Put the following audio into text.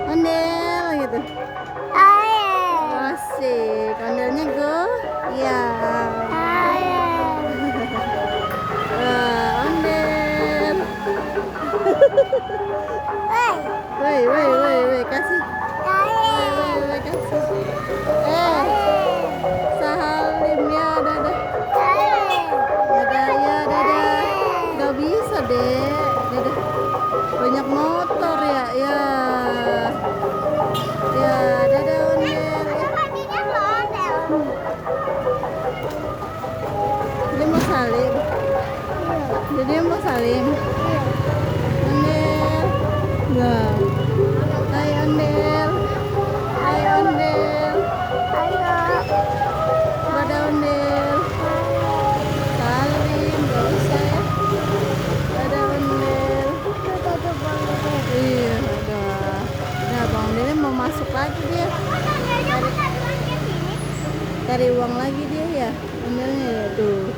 Ondel gitu. Asik, ondelnya go. Iya. Wah, ondel. Woi, kasih. Woi, kasih. Salim ya, dadah. Dadah ya, dadah. Gak bisa deh, dadah. Banyak motor ya, ya. Ya, dadah ondel. Dia mau salim. Jadi mau salim. Ondel. Nah. Hai ondel. Hai ondel. Dadah ondel. Salim, gak usah ya. Dadah ondel. Iya, udah. Nah, Bang Ondelnya mau masuk lagi dia. Cari uang lagi dia ya. Ondelnya ya tuh.